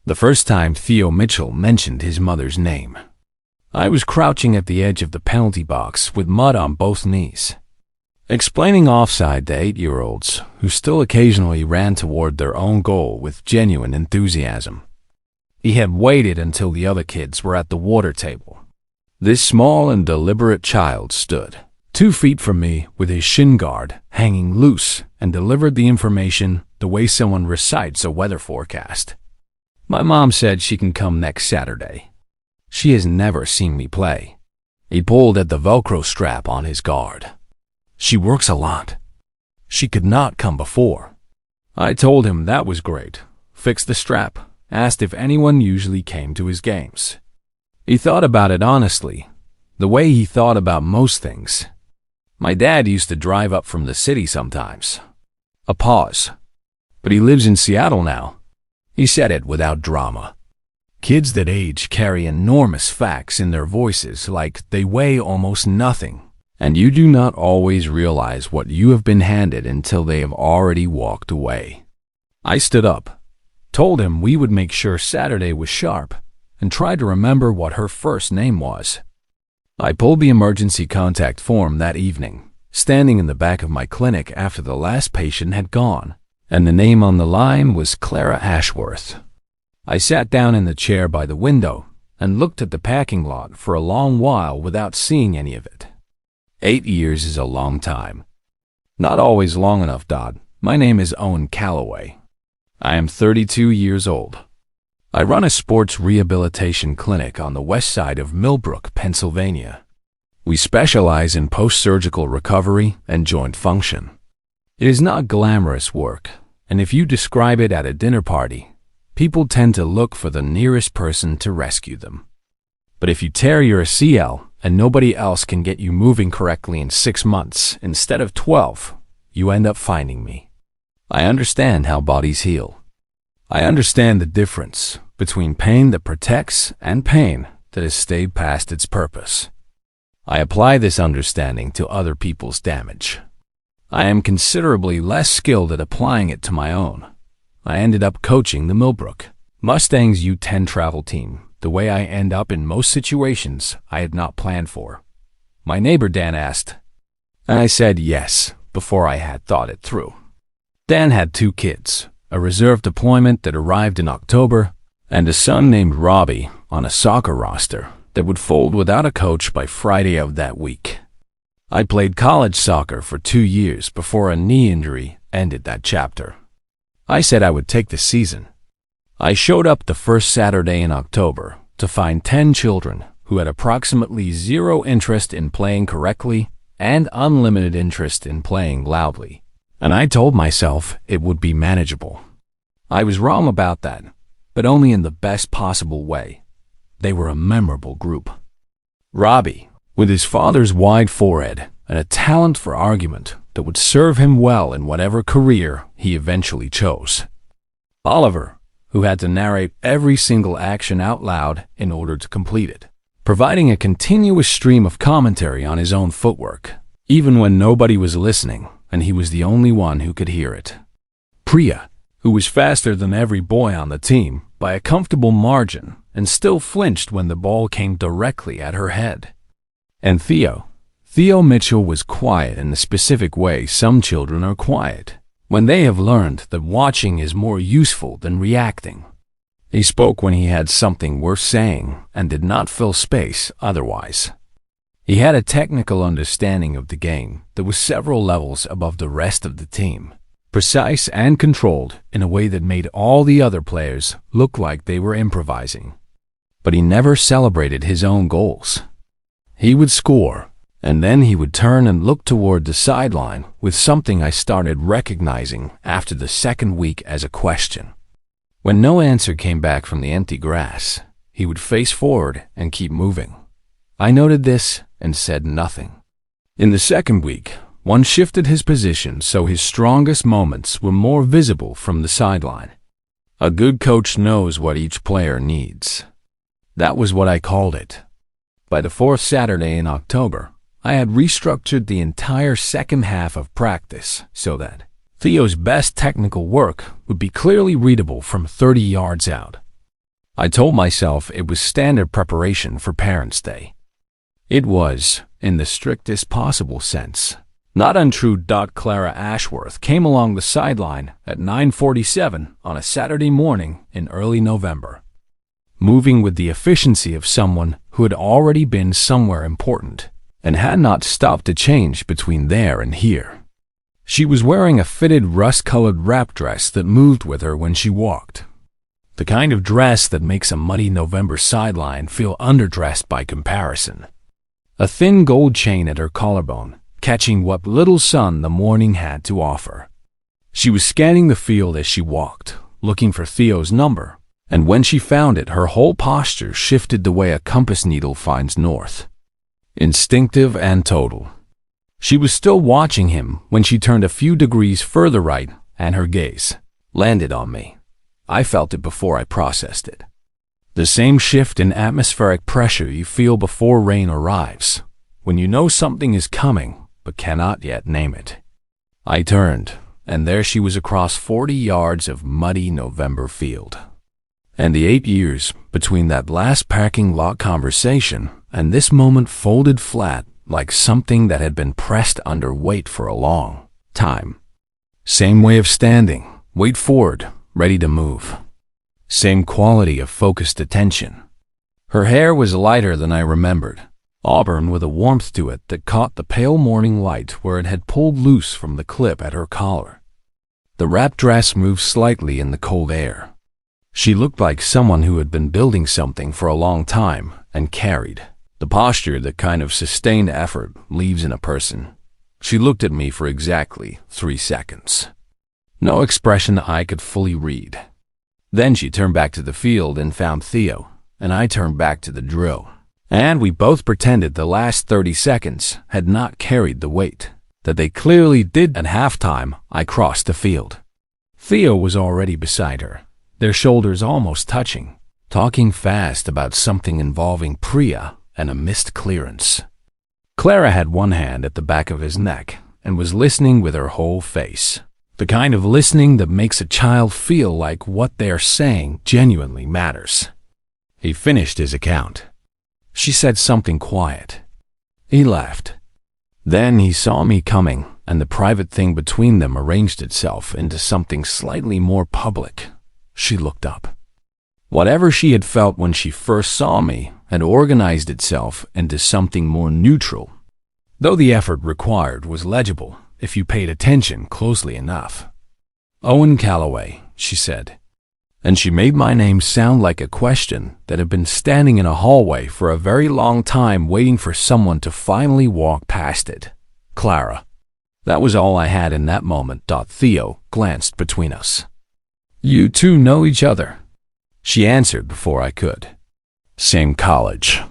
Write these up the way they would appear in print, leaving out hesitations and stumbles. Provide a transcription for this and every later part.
The first time Theo Mitchell mentioned his mother's name, I was crouching at the edge of the penalty box with mud on both knees, explaining offside to 8-year-olds who still occasionally ran toward their own goal with genuine enthusiasm. He had waited until the other kids were at the water table. This small and deliberate child stood 2 feet from me with his shin guard hanging loose and delivered the information the way someone recites a weather forecast. My mom said she can come next Saturday. She has never seen me play. He pulled at the Velcro strap on his guard. She works a lot. She could not come before. I told him that was great, fixed the strap, asked if anyone usually came to his games. He thought about it honestly, the way he thought about most things. My dad used to drive up from the city sometimes. A pause. But he lives in Seattle now. He said it without drama. Kids that age carry enormous facts in their voices like they weigh almost nothing, and you do not always realize what you have been handed until they have already walked away. I stood up, told him we would make sure Saturday was sharp, and tried to remember what her first name was. I pulled the emergency contact form that evening, standing in the back of my clinic after the last patient had gone, and the name on the line was Clara Ashworth. I sat down in the chair by the window and looked at the parking lot for a long while without seeing any of it. 8 years is a long time. Not always long enough, Dodd. My name is Owen Calloway. I am 32 years old. I run a sports rehabilitation clinic on the west side of Millbrook, Pennsylvania. We specialize in post-surgical recovery and joint function. It is not glamorous work, and if you describe it at a dinner party, people tend to look for the nearest person to rescue them. But if you tear your ACL and nobody else can get you moving correctly in 6 months instead of 12, you end up finding me. I understand how bodies heal. I understand the difference between pain that protects and pain that has stayed past its purpose. I apply this understanding to other people's damage. I am considerably less skilled at applying it to my own. I ended up coaching the Millbrook Mustangs U10 travel team the way I end up in most situations I had not planned for. My neighbor Dan asked, and I said yes before I had thought it through. Dan had 2 kids, a reserve deployment that arrived in October, and a son named Robbie on a soccer roster that would fold without a coach by Friday of that week. I played college soccer for 2 years before a knee injury ended that chapter. I said I would take the season. I showed up the first Saturday in October to find 10 children who had approximately 0 interest in playing correctly and unlimited interest in playing loudly, and I told myself it would be manageable. I was wrong about that, but only in the best possible way. They were a memorable group. Robbie, with his father's wide forehead and a talent for argument that would serve him well in whatever career he eventually chose. Oliver, who had to narrate every single action out loud in order to complete it, providing a continuous stream of commentary on his own footwork, even when nobody was listening and he was the only one who could hear it. Priya, who was faster than every boy on the team by a comfortable margin and still flinched when the ball came directly at her head. And Theo Mitchell was quiet in the specific way some children are quiet, when they have learned that watching is more useful than reacting. He spoke when he had something worth saying and did not fill space otherwise. He had a technical understanding of the game that was several levels above the rest of the team, precise and controlled in a way that made all the other players look like they were improvising. But he never celebrated his own goals. He would score, and then he would turn and look toward the sideline with something I started recognizing after the second week as a question. When no answer came back from the empty grass, he would face forward and keep moving. I noted this and said nothing. In the second week, one shifted his position so his strongest moments were more visible from the sideline. A good coach knows what each player needs. That was what I called it. By the 4th Saturday in October, I had restructured the entire second half of practice so that Theo's best technical work would be clearly readable from 30 yards out. I told myself it was standard preparation for Parents' Day. It was, in the strictest possible sense, not untrue. Clara Ashworth came along the sideline at 9:47 on a Saturday morning in early November, moving with the efficiency of someone who had already been somewhere important and had not stopped to change between there and here. She was wearing a fitted rust-colored wrap dress that moved with her when she walked. The kind of dress that makes a muddy November sideline feel underdressed by comparison. A thin gold chain at her collarbone, catching what little sun the morning had to offer. She was scanning the field as she walked, looking for Theo's number, and when she found it, her whole posture shifted the way a compass needle finds north. Instinctive and total. She was still watching him when she turned a few degrees further right, and her gaze landed on me. I felt it before I processed it. The same shift in atmospheric pressure you feel before rain arrives, when you know something is coming but cannot yet name it. I turned, and there she was across 40 yards of muddy November field. And the 8 years between that last parking lot conversation and this moment folded flat like something that had been pressed under weight for a long time. Same way of standing, weight forward, ready to move. Same quality of focused attention. Her hair was lighter than I remembered, auburn with a warmth to it that caught the pale morning light where it had pulled loose from the clip at her collar. The wrap dress moved slightly in the cold air. She looked like someone who had been building something for a long time and carried the posture that kind of sustained effort leaves in a person. She looked at me for exactly 3 seconds. No expression I could fully read. Then she turned back to the field and found Theo, and I turned back to the drill. And we both pretended the last 30 seconds had not carried the weight that they clearly did. At halftime, I crossed the field. Theo was already beside her, their shoulders almost touching, talking fast about something involving Priya and a missed clearance. Clara had one hand at the back of his neck and was listening with her whole face. The kind of listening that makes a child feel like what they're saying genuinely matters. He finished his account. She said something quiet. He laughed. Then he saw me coming, and the private thing between them arranged itself into something slightly more public. She looked up. Whatever she had felt when she first saw me had organized itself into something more neutral, though the effort required was legible if you paid attention closely enough. Owen Calloway, she said, and she made my name sound like a question that had been standing in a hallway for a very long time waiting for someone to finally walk past it. Clara. That was all I had in that moment. Theo glanced between us. You two know each other? She answered before I could. Same college.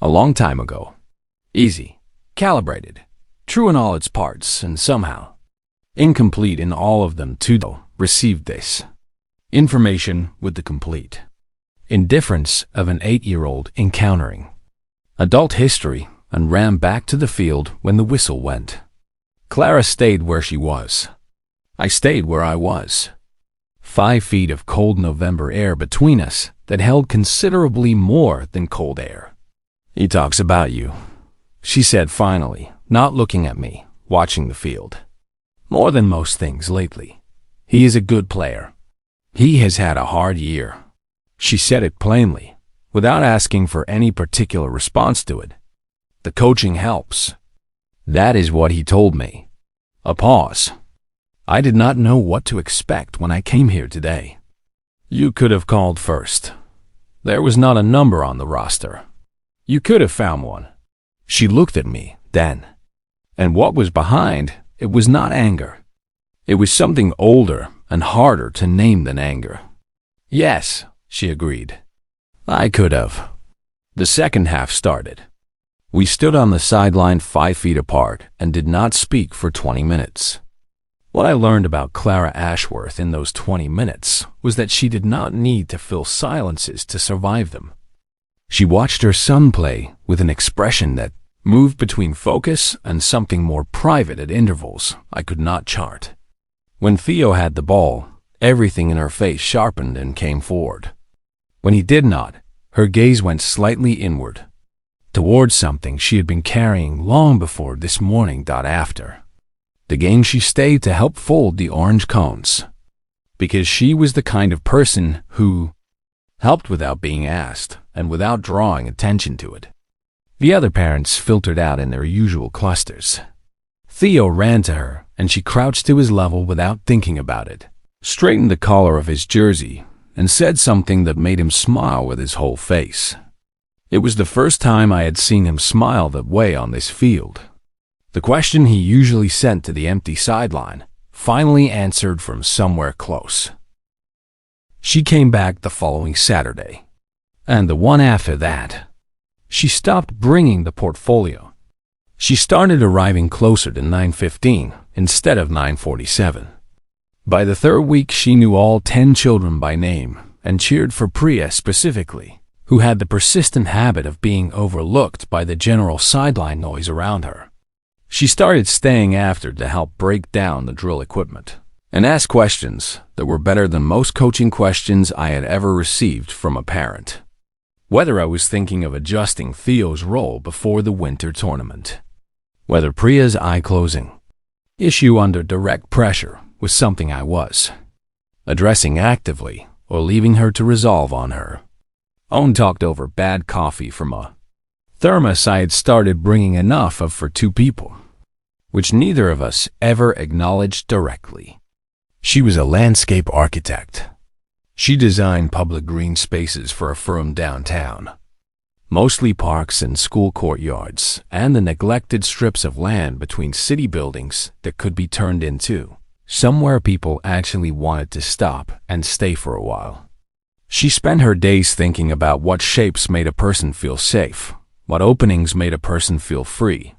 A long time ago. Easy. Calibrated. True in all its parts, and somehow incomplete in all of them too, though, received this information with the complete indifference of an 8-year-old encountering adult history and ran back to the field when the whistle went. Clara stayed where she was. I stayed where I was. 5 feet of cold November air between us that held considerably more than cold air. He talks about you, she said finally, not looking at me, watching the field. More than most things lately. He is a good player. He has had a hard year. She said it plainly, without asking for any particular response to it. The coaching helps. That is what he told me. A pause. I did not know what to expect when I came here today. You could have called first. There was not a number on the roster. You could have found one. She looked at me, then. And what was behind, it was not anger. It was something older and harder to name than anger. Yes, she agreed. I could have. The second half started. We stood on the sideline 5 feet apart and did not speak for 20 minutes. What I learned about Clara Ashworth in those 20 minutes was that she did not need to fill silences to survive them. She watched her son play with an expression that moved between focus and something more private at intervals I could not chart. When Theo had the ball, everything in her face sharpened and came forward. When he did not, her gaze went slightly inward, towards something she had been carrying long before this morning. After the game, she stayed to help fold the orange cones, because she was the kind of person who helped without being asked and without drawing attention to it. The other parents filtered out in their usual clusters. Theo ran to her, and she crouched to his level without thinking about it, straightened the collar of his jersey, and said something that made him smile with his whole face. It was the first time I had seen him smile that way on this field. The question he usually sent to the empty sideline finally answered from somewhere close. She came back the following Saturday, and the one after that. She stopped bringing the portfolio. She started arriving closer to 9:15 instead of 9:47. By the third week, she knew all 10 children by name and cheered for Priya specifically, who had the persistent habit of being overlooked by the general sideline noise around her. She started staying after to help break down the drill equipment and ask questions that were better than most coaching questions I had ever received from a parent. Whether I was thinking of adjusting Theo's role before the winter tournament, whether Priya's eye-closing issue under direct pressure was something I was addressing actively or leaving her to resolve on her own. Talked over bad coffee from a thermos I had started bringing enough of for 2 people, which neither of us ever acknowledged directly. She was a landscape architect. She designed public green spaces for a firm downtown, mostly parks and school courtyards, and the neglected strips of land between city buildings that could be turned into somewhere people actually wanted to stop and stay for a while. She spent her days thinking about what shapes made a person feel safe, what openings made a person feel free,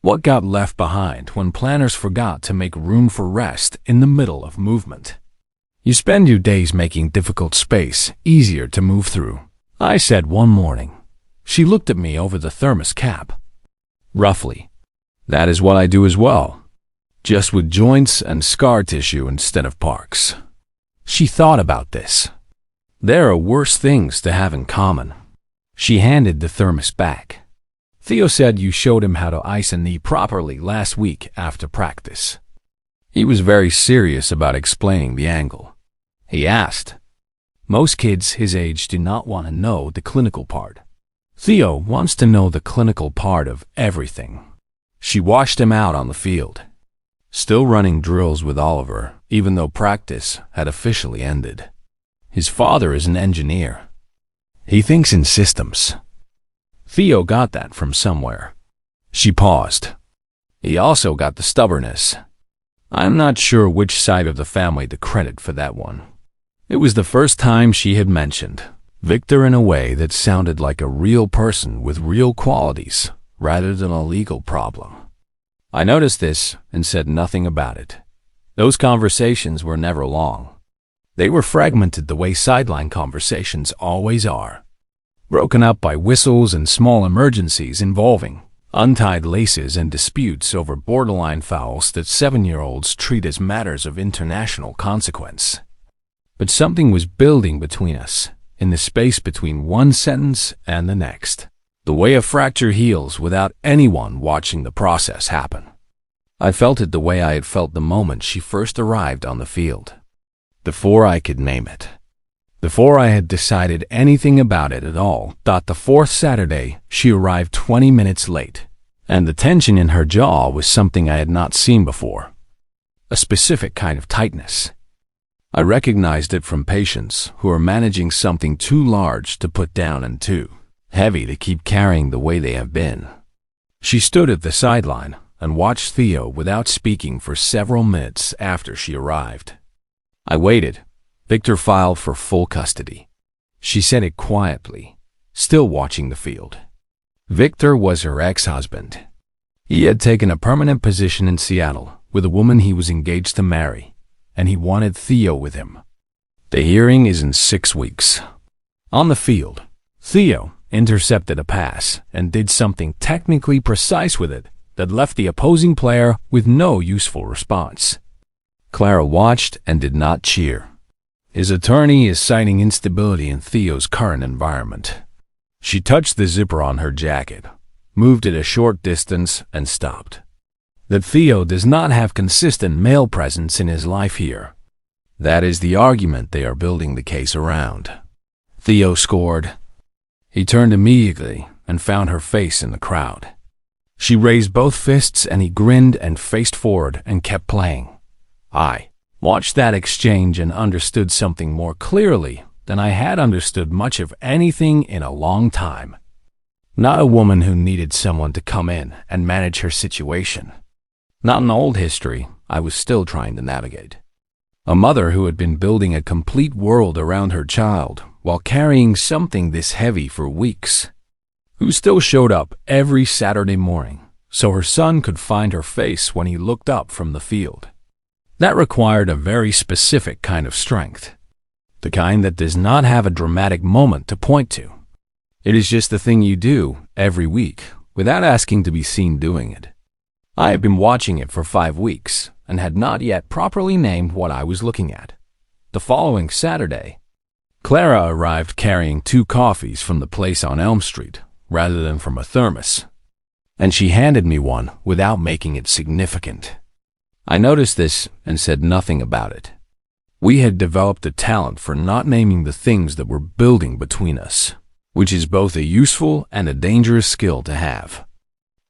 what got left behind when planners forgot to make room for rest in the middle of movement. You spend your days making difficult space easier to move through, I said one morning. She looked at me over the thermos cap. Roughly, that is what I do as well, just with joints and scar tissue instead of parks. She thought about this. There are worse things to have in common. She handed the thermos back. Theo said you showed him how to ice a knee properly last week after practice. He was very serious about explaining the angle. He asked. Most kids his age do not want to know the clinical part. Theo wants to know the clinical part of everything. She washed him out on the field, still running drills with Oliver, even though practice had officially ended. His father is an engineer. He thinks in systems. Theo got that from somewhere. She paused. He also got the stubbornness. I'm not sure which side of the family to credit for that one. It was the first time she had mentioned Victor in a way that sounded like a real person with real qualities rather than a legal problem. I noticed this and said nothing about it. Those conversations were never long. They were fragmented the way sideline conversations always are, broken up by whistles and small emergencies involving untied laces and disputes over borderline fouls that 7-year-olds treat as matters of international consequence. But something was building between us, in the space between one sentence and the next, the way a fracture heals without anyone watching the process happen. I felt it the way I had felt the moment she first arrived on the field, before I could name it, before I had decided anything about it at all. The fourth Saturday, she arrived 20 minutes late, and the tension in her jaw was something I had not seen before, a specific kind of tightness. I recognized it from patients who are managing something too large to put down and too heavy to keep carrying the way they have been. She stood at the sideline and watched Theo without speaking for several minutes after she arrived. I waited. Victor filed for full custody. She said it quietly, still watching the field. Victor was her ex-husband. He had taken a permanent position in Seattle with a woman he was engaged to marry, and he wanted Theo with him. The hearing is in 6 weeks. On the field, Theo intercepted a pass and did something technically precise with it that left the opposing player with no useful response. Clara watched and did not cheer. His attorney is citing instability in Theo's current environment. She touched the zipper on her jacket, moved it a short distance, and stopped. That Theo does not have consistent male presence in his life here. That is the argument they are building the case around. Theo scored. He turned immediately and found her face in the crowd. She raised both fists and he grinned and faced forward and kept playing. I watched that exchange and understood something more clearly than I had understood much of anything in a long time. Not a woman who needed someone to come in and manage her situation. Not an old history I was still trying to navigate. A mother who had been building a complete world around her child while carrying something this heavy for weeks. Who still showed up every Saturday morning so her son could find her face when he looked up from the field. That required a very specific kind of strength. The kind that does not have a dramatic moment to point to. It is just the thing you do every week without asking to be seen doing it. I had been watching it for 5 weeks and had not yet properly named what I was looking at. The following Saturday, Clara arrived carrying 2 coffees from the place on Elm Street rather than from a thermos, and she handed me one without making it significant. I noticed this and said nothing about it. We had developed a talent for not naming the things that were building between us, which is both a useful and a dangerous skill to have.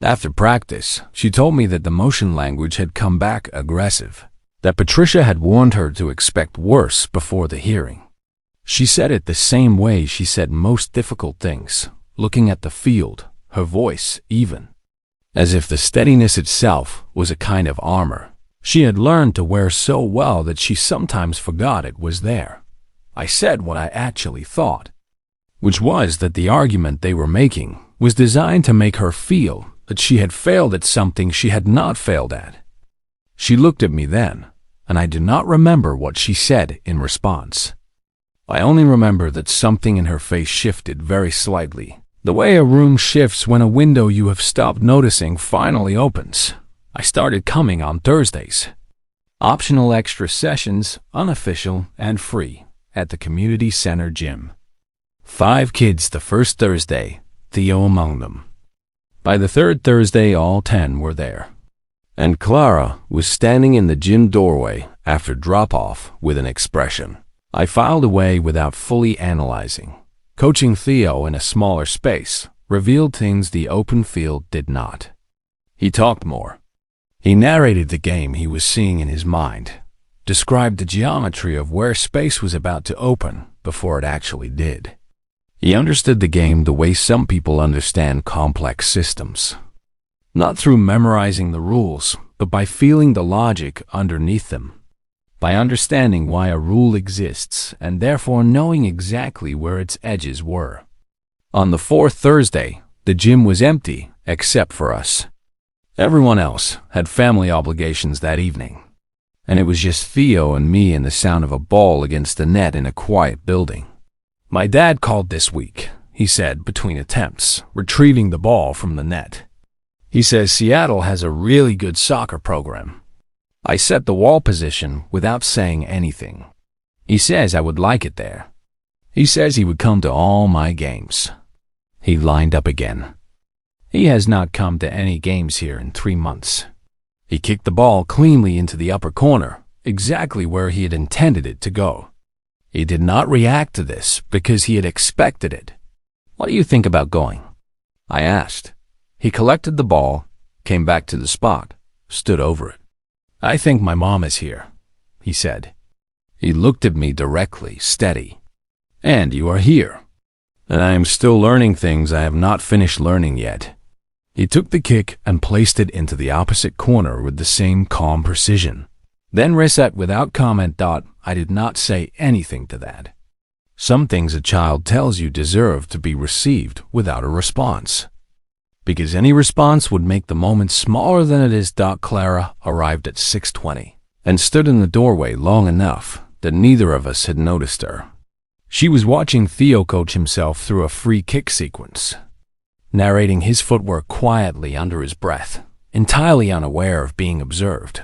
After practice, she told me that the motion language had come back aggressive, that Patricia had warned her to expect worse before the hearing. She said it the same way she said most difficult things, looking at the field, her voice even, as if the steadiness itself was a kind of armor she had learned to wear so well that she sometimes forgot it was there. I said what I actually thought, which was that the argument they were making was designed to make her feel that she had failed at something she had not failed at. She looked at me then, and I do not remember what she said in response. I only remember that something in her face shifted very slightly, the way a room shifts when a window you have stopped noticing finally opens. I started coming on Thursdays. Optional extra sessions, unofficial and free, at the community center gym. 5 kids the first Thursday, Theo among them. By the 3rd Thursday, all 10 were there. And Clara was standing in the gym doorway after drop-off with an expression. I filed away without fully analyzing. Coaching Theo in a smaller space revealed things the open field did not. He talked more. He narrated the game he was seeing in his mind, described the geometry of where space was about to open before it actually did. He understood the game the way some people understand complex systems. Not through memorizing the rules, but by feeling the logic underneath them. By understanding why a rule exists and therefore knowing exactly where its edges were. On the 4th Thursday, the gym was empty except for us. Everyone else had family obligations that evening, and it was just Theo and me and the sound of a ball against the net in a quiet building. My dad called this week, he said between attempts, retrieving the ball from the net. He says Seattle has a really good soccer program. I set the wall position without saying anything. He says I would like it there. He says he would come to all my games. He lined up again. He has not come to any games here in 3 months. He kicked the ball cleanly into the upper corner, exactly where he had intended it to go. He did not react to this because he had expected it. What do you think about going? I asked. He collected the ball, came back to the spot, stood over it. I think my mom is here, he said. He looked at me directly, steady. And you are here. And I am still learning things I have not finished learning yet. He took the kick and placed it into the opposite corner with the same calm precision. Then reset without comment. I did not say anything to that. Some things a child tells you deserve to be received without a response. Because any response would make the moment smaller than it is. Clara arrived at 6:20 and stood in the doorway long enough that neither of us had noticed her. She was watching Theo coach himself through a free kick sequence, narrating his footwork quietly under his breath, entirely unaware of being observed.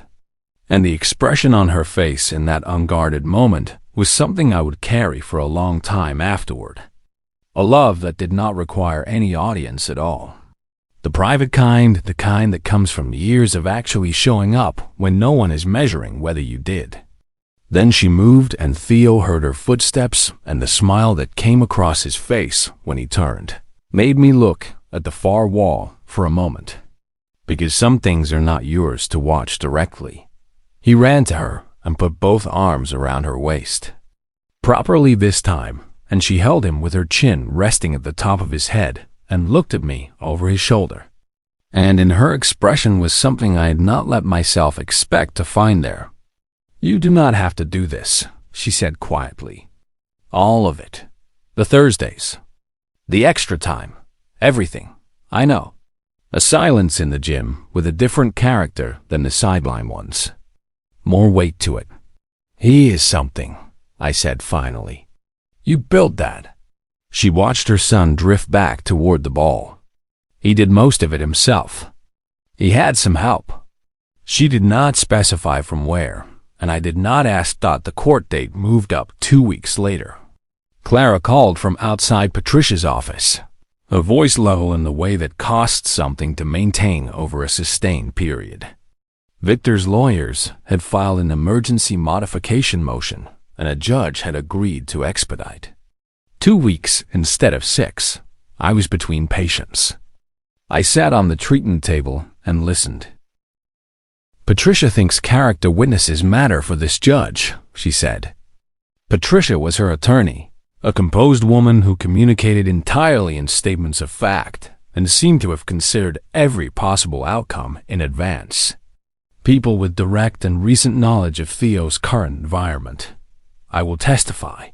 And the expression on her face in that unguarded moment was something I would carry for a long time afterward. A love that did not require any audience at all. The private kind, the kind that comes from years of actually showing up when no one is measuring whether you did. Then she moved and Theo heard her footsteps, and the smile that came across his face when he turned made me look at the far wall for a moment. Because some things are not yours to watch directly. He ran to her and put both arms around her waist. Properly this time, and she held him with her chin resting at the top of his head and looked at me over his shoulder. And in her expression was something I had not let myself expect to find there. "You do not have to do this," she said quietly. "All of it. The Thursdays. The extra time. Everything. I know." A silence in the gym with a different character than the sideline ones. More weight to it. "He is something," I said finally. "You built that." She watched her son drift back toward the ball. He did most of it himself. He had some help. She did not specify from where, and I did not ask. The court date moved up 2 weeks later. Clara called from outside Patricia's office, her voice low in the way that costs something to maintain over a sustained period. Victor's lawyers had filed an emergency modification motion, and a judge had agreed to expedite. 2 weeks instead of 6. I was between patients. I sat on the treatment table and listened. "Patricia thinks character witnesses matter for this judge," she said. Patricia was her attorney, a composed woman who communicated entirely in statements of fact and seemed to have considered every possible outcome in advance. People with direct and recent knowledge of Theo's current environment. "I will testify."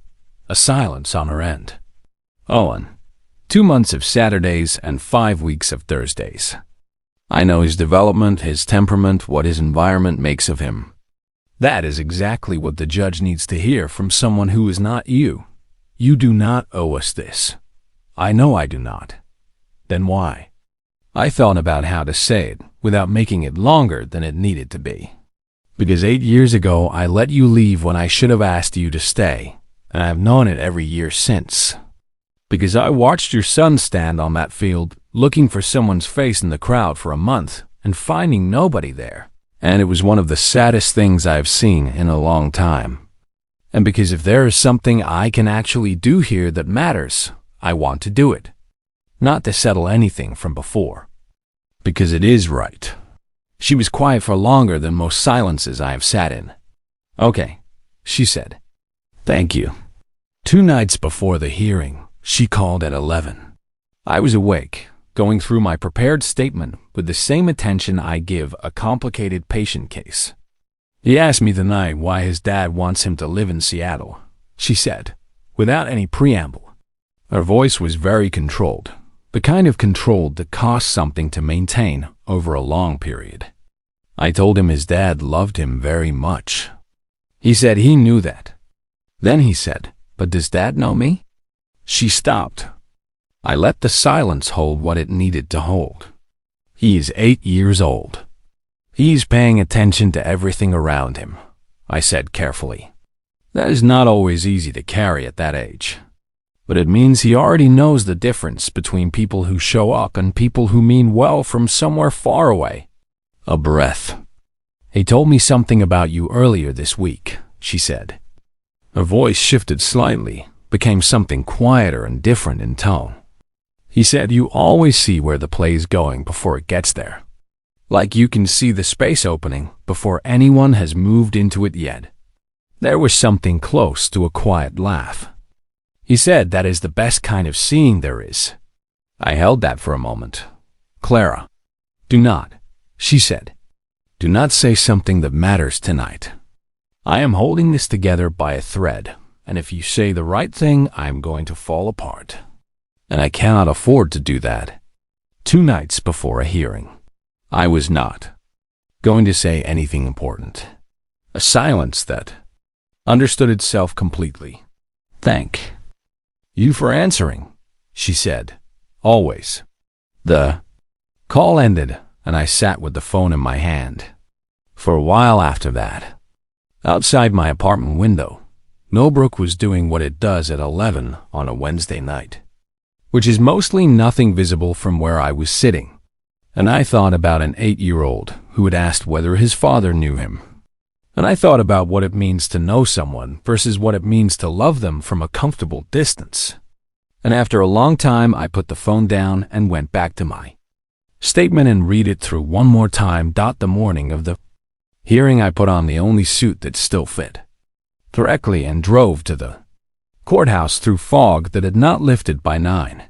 A silence on her end. "Owen, 2 months of Saturdays and 5 weeks of Thursdays. I know his development, his temperament, what his environment makes of him. That is exactly what the judge needs to hear from someone who is not you. You do not owe us this." "I know I do not." "Then why?" I thought about how to say it without making it longer than it needed to be. "Because 8 years ago I let you leave when I should have asked you to stay, and I have known it every year since. Because I watched your son stand on that field, looking for someone's face in the crowd for a month and finding nobody there. And it was one of the saddest things I have seen in a long time. And because if there is something I can actually do here that matters, I want to do it. Not to settle anything from before. Because it is right." She was quiet for longer than most silences I have sat in. "Okay," she said. "Thank you." 2 nights before the hearing, she called at 11. I was awake, going through my prepared statement with the same attention I give a complicated patient case. "He asked me tonight why his dad wants him to live in Seattle," she said, without any preamble. Her voice was very controlled, the kind of controlled that costs something to maintain over a long period. I told him his dad loved him very much. He said he knew that. Then he said, "But does Dad know me?" She stopped. I let the silence hold what it needed to hold. He is 8 years old. He's paying attention to everything around him, I said carefully. That is not always easy to carry at that age. But it means he already knows the difference between people who show up and people who mean well from somewhere far away. A breath. "He told me something about you earlier this week," she said. Her voice shifted slightly, became something quieter and different in tone. "He said you always see where the play is going before it gets there. Like you can see the space opening before anyone has moved into it yet." There was something close to a quiet laugh. He said that is the best kind of seeing there is. I held that for a moment. "Clara, do not," she said. "Do not say something that matters tonight. I am holding this together by a thread, and if you say the right thing, I am going to fall apart. And I cannot afford to do that." 2 nights before a hearing. I was not going to say anything important. A silence that understood itself completely. "Thank you for answering," she said. "Always." The call ended, and I sat with the phone in my hand. For a while after that, outside my apartment window, Millbrook was doing what it does at 11 on a Wednesday night, which is mostly nothing visible from where I was sitting. And I thought about an 8-year-old who had asked whether his father knew him. And I thought about what it means to know someone versus what it means to love them from a comfortable distance. And after a long time, I put the phone down and went back to my statement and read it through one more time. The morning of the hearing, I put on the only suit that still fit correctly and drove to the courthouse through fog that had not lifted by 9.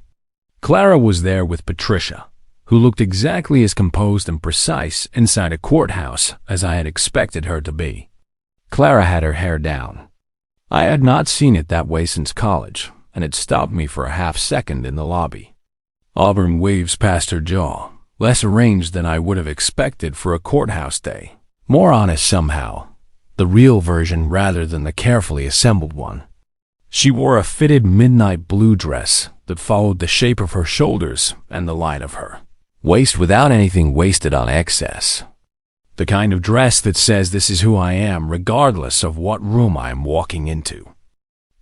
Clara was there with Patricia, who looked exactly as composed and precise inside a courthouse as I had expected her to be. Clara had her hair down. I had not seen it that way since college, and it stopped me for a half-second in the lobby. Auburn waves past her jaw, less arranged than I would have expected for a courthouse day. More honest somehow, the real version rather than the carefully assembled one. She wore a fitted midnight blue dress that followed the shape of her shoulders and the line of her waist without anything wasted on excess. The kind of dress that says this is who I am regardless of what room I am walking into.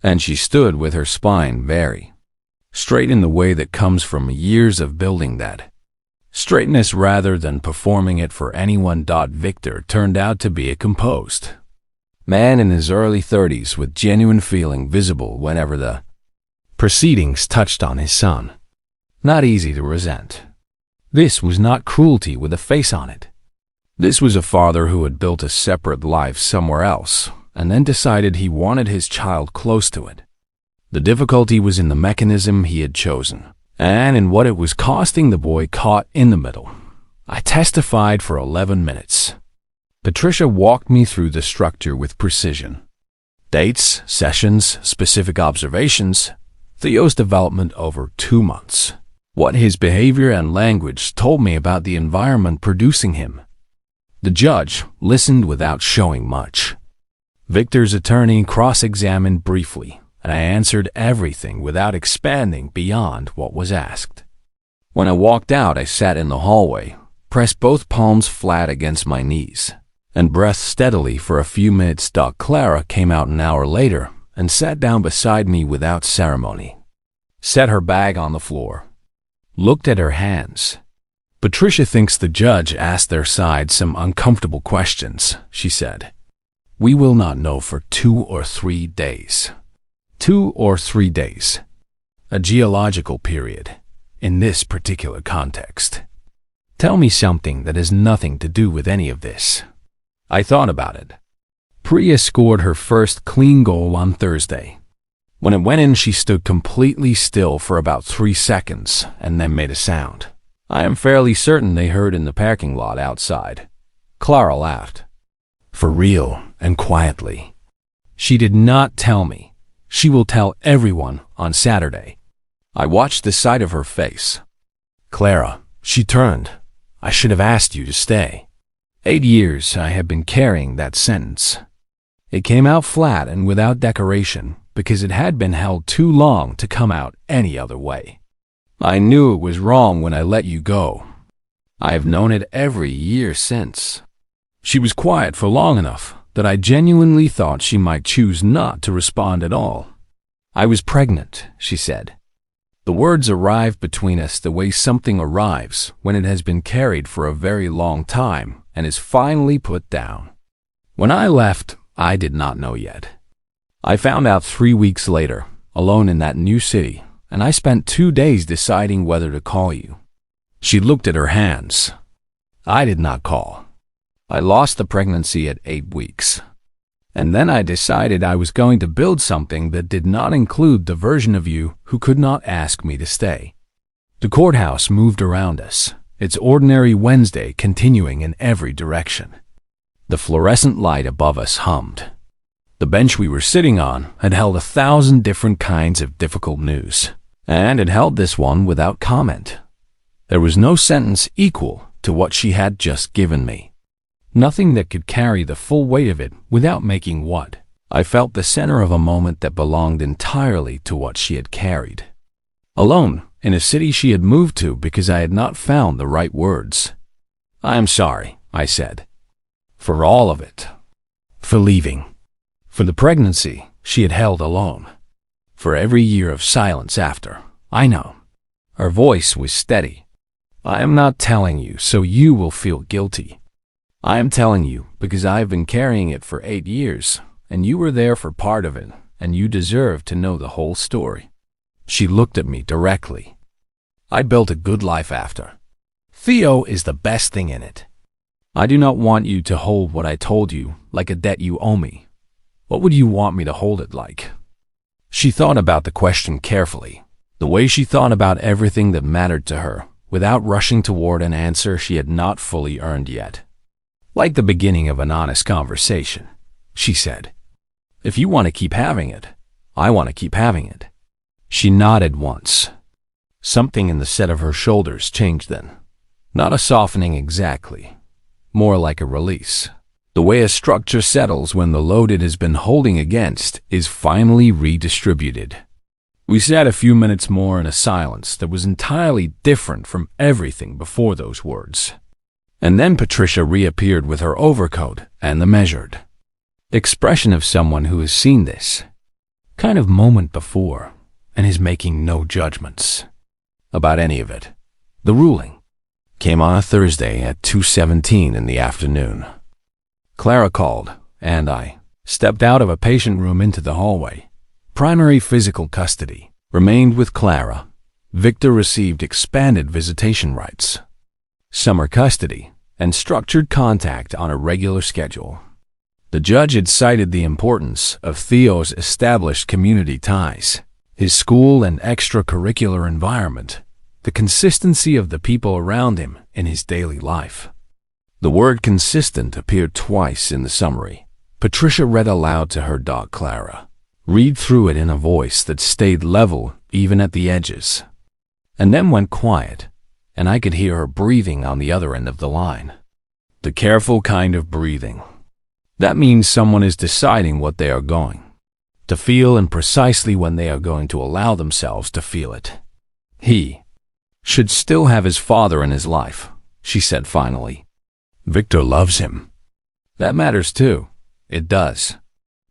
And she stood with her spine very straight in the way that comes from years of building that straightness rather than performing it for anyone. Victor turned out to be a composed man in his early 30s with genuine feeling visible whenever the proceedings touched on his son. Not easy to resent. This was not cruelty with a face on it. This was a father who had built a separate life somewhere else and then decided he wanted his child close to it. The difficulty was in the mechanism he had chosen and in what it was costing the boy caught in the middle. I testified for 11 minutes. Patricia walked me through the structure with precision. Dates, sessions, specific observations, Theo's development over 2 months. What his behavior and language told me about the environment producing him. The judge listened without showing much. Victor's attorney cross-examined briefly, and I answered everything without expanding beyond what was asked. When I walked out, I sat in the hallway, pressed both palms flat against my knees, and breathed steadily for a few minutes. Clara came out an hour later and sat down beside me without ceremony. Set her bag on the floor. Looked at her hands. Patricia thinks the judge asked their side some uncomfortable questions, she said. We will not know for 2 or 3 days. 2 or 3 days. A geological period, in this particular context. Tell me something that has nothing to do with any of this. I thought about it. Priya scored her first clean goal on Thursday. When it went in, she stood completely still for about 3 seconds and then made a sound. I am fairly certain they heard in the parking lot outside. Clara laughed. For real and quietly. She did not tell me. She will tell everyone on Saturday. I watched the side of her face. Clara, she turned. I should have asked you to stay. 8 years I have been carrying that sentence. It came out flat and without decoration because it had been held too long to come out any other way. I knew it was wrong when I let you go. I have known it every year since. She was quiet for long enough that I genuinely thought she might choose not to respond at all. I was pregnant, she said. The words arrived between us the way something arrives when it has been carried for a very long time and is finally put down. When I left, I did not know yet. I found out 3 weeks later, alone in that new city, and I spent 2 days deciding whether to call you. She looked at her hands. I did not call. I lost the pregnancy at 8 weeks. And then I decided I was going to build something that did not include the version of you who could not ask me to stay. The courthouse moved around us, its ordinary Wednesday continuing in every direction. The fluorescent light above us hummed. The bench we were sitting on had held 1,000 different kinds of difficult news, and it held this one without comment. There was no sentence equal to what she had just given me. Nothing that could carry the full weight of it without making what I felt the center of a moment that belonged entirely to what she had carried. Alone, in a city she had moved to because I had not found the right words. I am sorry, I said. For all of it. For leaving. For the pregnancy, she had held alone. For every year of silence after, I know. Her voice was steady. I am not telling you so you will feel guilty. I am telling you because I have been carrying it for 8 years, and you were there for part of it, and you deserve to know the whole story. She looked at me directly. I built a good life after. Theo is the best thing in it. I do not want you to hold what I told you like a debt you owe me. What would you want me to hold it like? She thought about the question carefully, the way she thought about everything that mattered to her, without rushing toward an answer she had not fully earned yet. Like the beginning of an honest conversation, she said, "If you want to keep having it, I want to keep having it." She nodded once. Something in the set of her shoulders changed then. Not a softening exactly, more like a release. The way a structure settles when the load it has been holding against is finally redistributed. We sat a few minutes more in a silence that was entirely different from everything before those words. And then Patricia reappeared with her overcoat and the measured expression of someone who has seen this kind of moment before and is making no judgments about any of it. The ruling came on a Thursday at 2:17 in the afternoon. Clara called, and I stepped out of a patient room into the hallway. Primary physical custody remained with Clara. Victor received expanded visitation rights, summer custody, and structured contact on a regular schedule. The judge had cited the importance of Theo's established community ties, his school and extracurricular environment, the consistency of the people around him in his daily life. The word consistent appeared twice in the summary. Patricia read aloud to her dog Clara, read through it in a voice that stayed level even at the edges, and then went quiet, and I could hear her breathing on the other end of the line. The careful kind of breathing. That means someone is deciding what they are going to feel and precisely when they are going to allow themselves to feel it. He should still have his father in his life, she said finally. Victor loves him. That matters too. It does.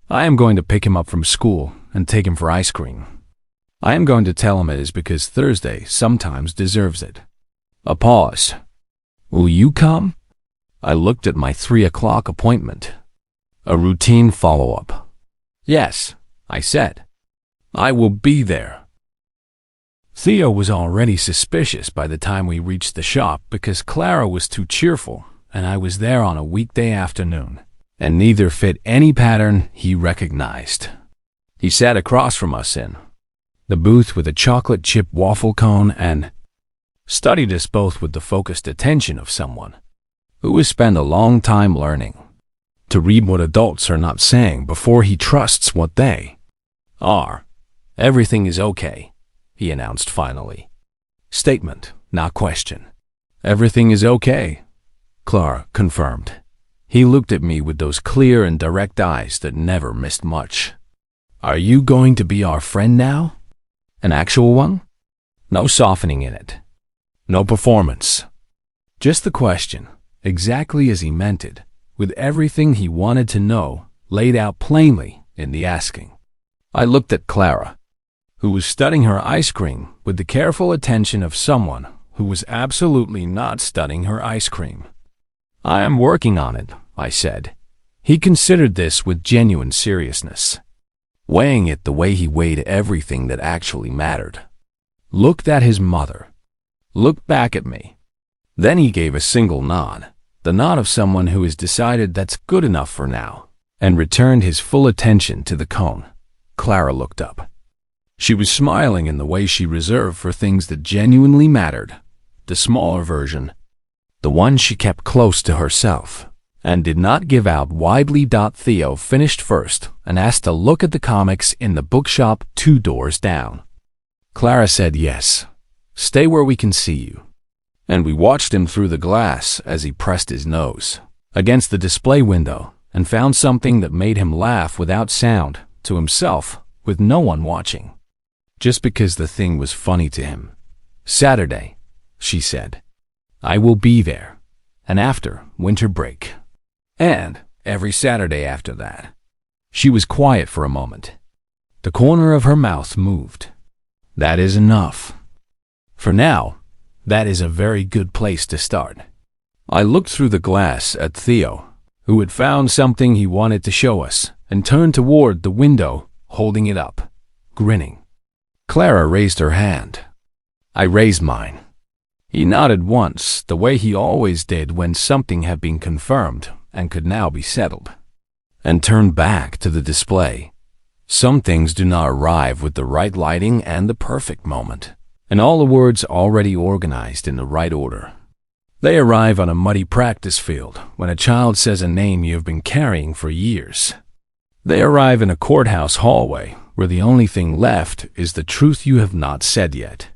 I am going to pick him up from school and take him for ice cream. I am going to tell him it is because Thursday sometimes deserves it. A pause. Will you come? I looked at my 3 o'clock appointment. A routine follow-up. Yes, I said. I will be there. Theo was already suspicious by the time we reached the shop because Clara was too cheerful and I was there on a weekday afternoon, and neither fit any pattern he recognized. He sat across from us in the booth with a chocolate chip waffle cone and studied us both with the focused attention of someone who has spent a long time learning to read what adults are not saying before he trusts what they are. Everything is okay, he announced finally. Statement, not question. Everything is okay, Clara confirmed. He looked at me with those clear and direct eyes that never missed much. Are you going to be our friend now? An actual one? No softening in it. No performance. Just the question, exactly as he meant it, with everything he wanted to know laid out plainly in the asking. I looked at Clara, who was studying her ice cream with the careful attention of someone who was absolutely not studying her ice cream. I am working on it, I said. He considered this with genuine seriousness, weighing it the way he weighed everything that actually mattered. Looked at his mother. Looked back at me. Then he gave a single nod, the nod of someone who has decided that's good enough for now, and returned his full attention to the cone. Clara looked up. She was smiling in the way she reserved for things that genuinely mattered, the smaller version, the one she kept close to herself, and did not give out widely. Theo finished first and asked to look at the comics in the bookshop 2 doors down. Clara said yes. Stay where we can see you. And we watched him through the glass as he pressed his nose against the display window and found something that made him laugh without sound, to himself, with no one watching. Just because the thing was funny to him. Saturday, she said. I will be there. And after winter break. And every Saturday after that. She was quiet for a moment, The corner of her mouth moved. That is enough. For now, that is a very good place to start. I looked through the glass at Theo, who had found something he wanted to show us, and turned toward the window, holding it up, grinning. Clara raised her hand. I raised mine. He nodded once, the way he always did when something had been confirmed and could now be settled, and turned back to the display. Some things do not arrive with the right lighting and the perfect moment, and all the words already organized in the right order. They arrive on a muddy practice field when a child says a name you have been carrying for years. They arrive in a courthouse hallway where the only thing left is the truth you have not said yet.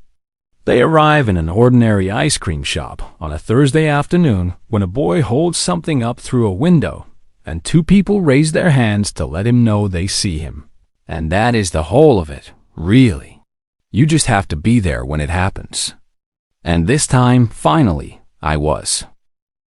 They arrive in an ordinary ice cream shop on a Thursday afternoon when a boy holds something up through a window and two people raise their hands to let him know they see him. And that is the whole of it, really. You just have to be there when it happens. And this time, finally, I was.